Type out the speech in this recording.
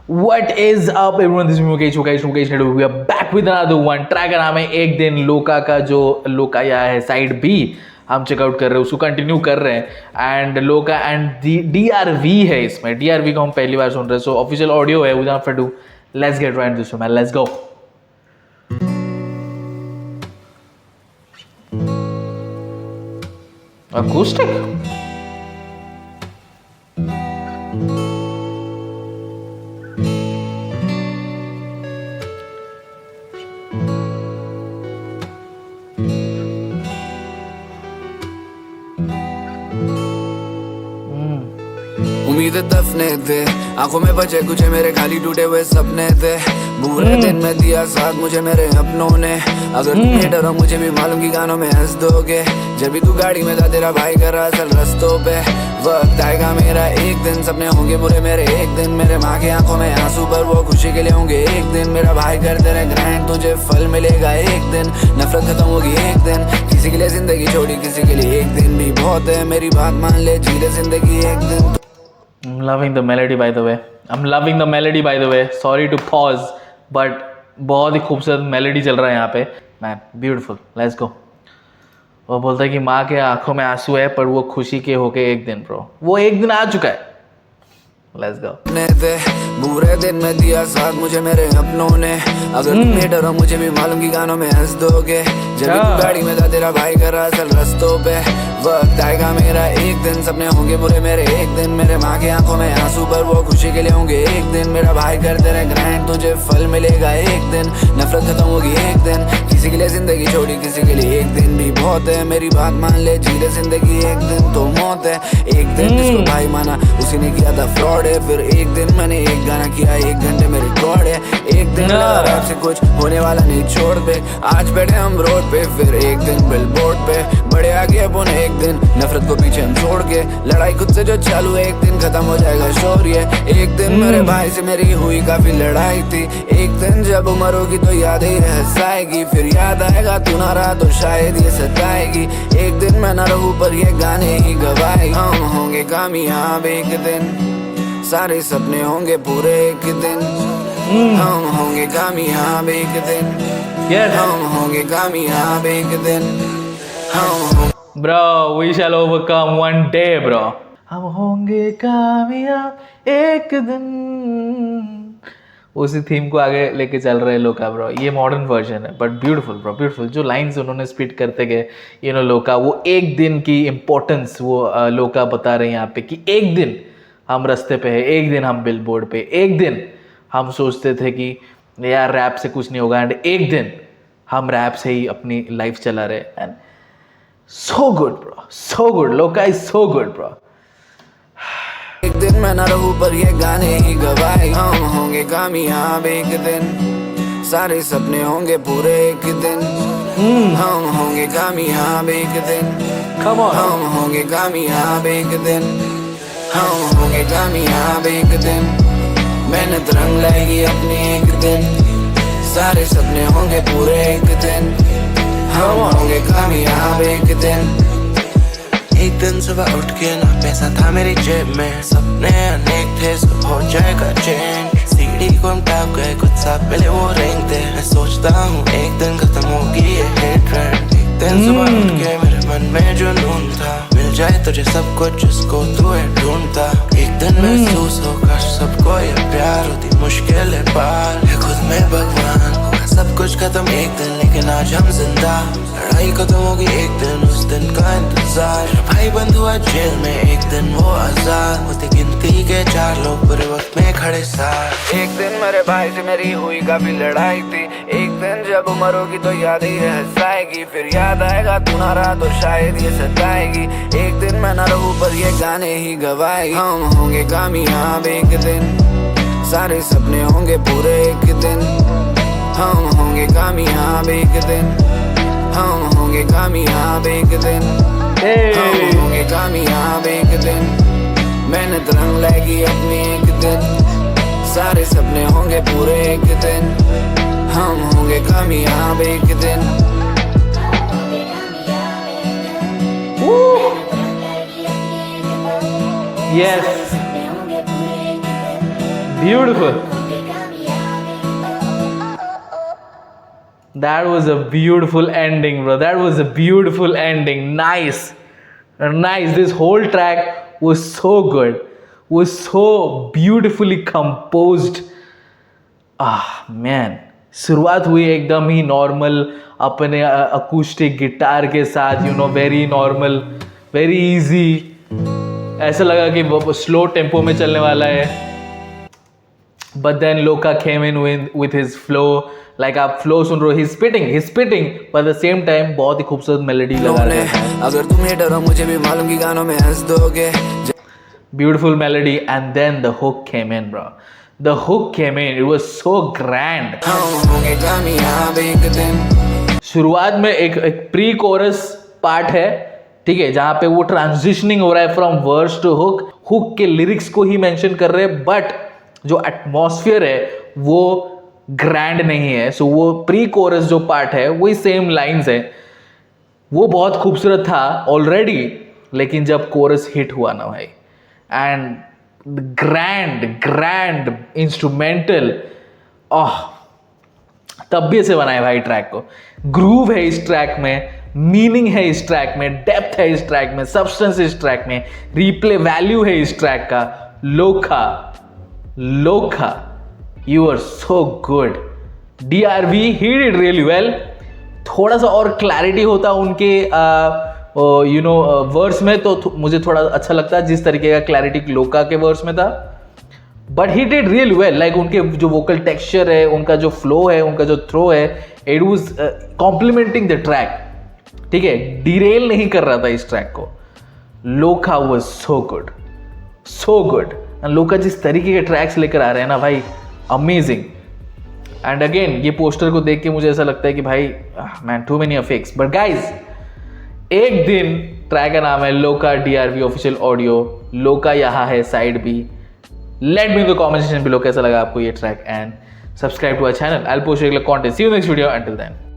What is up everyone, this is Mukesh Nadu. We are back with another one. Track का नाम है एक दिन लोका का, जो लोका या है साइड बी हम चेकआउट कर रहे हैं, उसको कंटिन्यू कर रहे हैं. एंड लोका एंड DRV है इसमें. DRV को हम पहली बार सुन रहे हैं, सो ऑफिशियल ऑडियो है. Without further ado, let's get right into this man. Let's go. Acoustic? उम्मीदें दफने थे, आंखों में बचे कुछ मेरे खाली टूटे हुए सपने थे. बुरे दिन में दिया साथ मुझे मेरे अपनों ने. अगर तुम्हें डरो मुझे भी मालूम की गानों में हंस दोगे. जब भी तू गाड़ी में था तेरा भाई कर रहा चल रस्तों पे. वक्त आएगा मेरा एक दिन, सपने होंगे बुरे मेरे एक दिन. मेरे माँ की आंखों में आंसू पर वो खुशी के लिए होंगे एक दिन. मेरा भाई कर तेरे ग्रैंड, तुझे फल मिलेगा एक दिन. नफरत खत्म होगी एक दिन. किसी के लिए जिंदगी छोड़ी, किसी के लिए एक दिन भी बहुत है. मेरी बात मान ले, जी ले जिंदगी एक दिन. I'm loving the melody by the way. I'm loving the melody by the way. Sorry to pause, but बहुत ही खूबसूरत मेलोडी चल रहा है यहाँ पे. Man, beautiful. Let's go. वो बोलता है कि माँ के आंखों में आंसू है पर वो खुशी के होके एक दिन. ब्रो वो एक दिन आ चुका है. Let's go. बुरे दिन में दिया साथ मुझे मेरे अपनों ने. अगर तुम्हें डरो मुझे भी मालूम की गानों में हंस दोगे. जब भी तू गाड़ी में था तेरा भाई कर रहा चल रस्तों पे. वक्त आएगा मेरा एक दिन, सपने होंगे बुरे मेरे एक दिन. मेरे माँ की आंखों में आंसू पर वो खुशी के लिए होंगे एक दिन. मेरा भाई कर तेरे ग्रैंड, तुझे फल मिलेगा एक दिन. नफरत खत्म होगी एक दिन. किसी के लिए जिंदगी छोड़ी, किसी के लिए एक दिन भी बहुत है. मेरी बात मान ले, जी ले जिंदगी एक दिन तो मौत है. एक दिन जिसको भाई माना उसी ने किया था फ्रॉड है. फिर एक दिन मैंने एक गाना किया, 1 घंटे में रिकॉर्ड है. एक दिन रैप से कुछ होने वाला नहीं छोड़ दे. आज बैठे हम रोड पे, फिर एक दिन बिलबोर्ड पे. बड़े आगे अपन एक दिन, नफरत को पीछे हम छोड़ के. लड़ाई खुद से जो चालू एक दिन खत्म हो जाएगा शौर्य. एक दिन मेरे भाई से मेरी हुई काफी लड़ाई थी. एक दिन जब उम्र होगी तो याद ही रह जाएगी. फिर याद आएगा तू ना रहा तो शायद ये सताएगी. एक दिन मैं ना रहूं पर ये गाने ही गवाए. हम होंगे कामयाब एक दिन, सारे सपने होंगे पूरे एक दिन. हम होंगे कामयाब एक दिन. हम होंगे कामयाब एक दिन. Bro, we shall overcome one day, bro. हम होंगे कामयाब एक दिन. उसी थीम को आगे लेके चल रहे लोका ब्रो. ये मॉडर्न वर्जन है बट ब्यूटीफुल ब्रो, ब्यूटीफुल. जो लाइंस उन्होंने स्पीट करते गए, लोका, वो एक दिन की इम्पोर्टेंस वो लोका बता रहे हैं यहाँ पे कि एक दिन हम रास्ते पे है, एक दिन हम बिलबोर्ड पे, एक दिन हम सोचते थे कि यार रैप से कुछ नहीं होगा, एंड एक दिन हम रैप से ही अपनी लाइफ चला रहे. And so good bro, so good. लोका इज सो गुड ब्रो. एक दिन मैं ना रहूं पर ये गाने ही गवाए. हम होंगे कामयाब एक दिन, सारे सपने होंगे पूरे एक दिन. हम होंगे कामयाब एक दिन. Come on. हम होंगे कामयाब एक दिन. हम होंगे कामयाब एक दिन. मेहनत रंग लाएगी अपनी एक दिन. सारे सपने होंगे पूरे एक दिन. हम होंगे कामयाब एक दिन. एक दिन सुबह उठ के ना पैसा था मेरी जेब में. सपने अनेक थे, सब हो जाएगा चेंज. सीढ़ी को हम टैप गए, कुछ साल पहले वो रिंग थे. मैं सोचता हूँ एक दिन खत्म होगी ये ट्रेंड. एक दिन सुबह उठ के मेरे मन में जुनून था, मिल जाए तुझे सब कुछ जिसको तू है ढूंढता. एक दिन महसूस होगा सबको ये प्यार, होती मुश्किल है पार है खुद में भगवान. होगा सब कुछ खत्म एक दिन, लेकिन आज हम जिंदा. लड़ाई खत्म होगी एक दिन, उस दिन का इंतजार. भाई बंद हुआ जेल में, एक दिन वो आजाद. होते गिनती के 4 लोग बुरे वक्त में खड़े साथ. एक दिन मेरे भाई से मेरी हुई काफी लड़ाई थी. एक दिन जब उम्र होगी तो याद ही रह जाएगी. फिर याद आएगा तू ना रहा तो शायद ये सताएगी. एक दिन मैं ना रहूं पर ये गाने ही गवाए. हम होंगे कामयाब एक दिन, सारे सपने होंगे पूरे एक दिन. हम होंगे कामयाब एक दिन. हम होंगे कामयाब एक दिन. हम होंगे कामयाब एक दिन. मेहनत रंग लाएगी अपनी एक दिन. सारे सपने होंगे पूरे एक दिन. हम होंगे कामयाब एक दिन. Yes. Beautiful. That was a beautiful ending, bro. That was a beautiful ending. Nice. Nice. This whole track was so good. Was so beautifully composed. Man. शुरुआत हुई एकदम ही नॉर्मल अपने अकूस्टिक गिटार के साथ, you know, very normal, very easy. ऐसा लगा कि वो स्लो टेम्पो में चलने वाला है. But then Loka came in with his flow. Like आप फ्लो सुन रहे हो, he spitting but at the same time बहुत ही खूबसूरत मेलोडी लगा रहे हैं. अगर तुम हेटर हो मुझे भी मालूम कि गानों में हंस दोगे. Beautiful melody, and then the hook came in, bro. The hook came in. It was so grand. होंगे कामयाब एक दिन. शुरुआत में एक प्री कोरस पार्ट है, ठीक है, जहां पे वो ट्रांजिशनिंग हो रहा है from verse to hook. Hook के लिरिक्स को ही मेंशन कर रहे हैं, बट जो एटमॉस्फेयर है वो ग्रैंड नहीं है. सो वो प्री कोरस जो पार्ट है वही सेम लाइंस है. वो बहुत खूबसूरत था ऑलरेडी, लेकिन जब कोरस हिट हुआ ना भाई, एंड ग्रैंड इंस्ट्रूमेंटल, तब भी ऐसे बनाए भाई ट्रैक को. ग्रूव है इस ट्रैक में, मीनिंग है इस ट्रैक में, डेप्थ है इस ट्रैक में, सब्सटेंस इस ट्रैक में, रिप्ले वैल्यू है इस ट्रैक का. Loka, you are so good. DRV he did really well. थोड़ा सा और क्लैरिटी होता उनके यू नो वर्स में तो मुझे थोड़ा अच्छा लगता है, जिस तरीके का क्लैरिटी लोका के वर्स में था. But he did really well. Like उनके जो वोकल टेक्सचर है, उनका जो फ्लो है, उनका जो थ्रो है, it was complementing the track. ठीक है, डिरेल नहीं कर रहा था इस ट्रैक को. लोका वाज सो गुड. लोका जिस तरीके के ट्रैक्स लेकर आ रहे हैं ना भाई, अमेजिंग. एंड अगेन ये पोस्टर को देख के मुझे ऐसा लगता है कि भाई man, too many affects. But guys, एक दिन ट्रैक का नाम है लोका DRV ऑफिशियल ऑडियो. लोका यहाँ है side B. Let me in the comment section below कैसा लगा आपको ये track, and subscribe to our channel. I will post regular content. See you next video. Until then.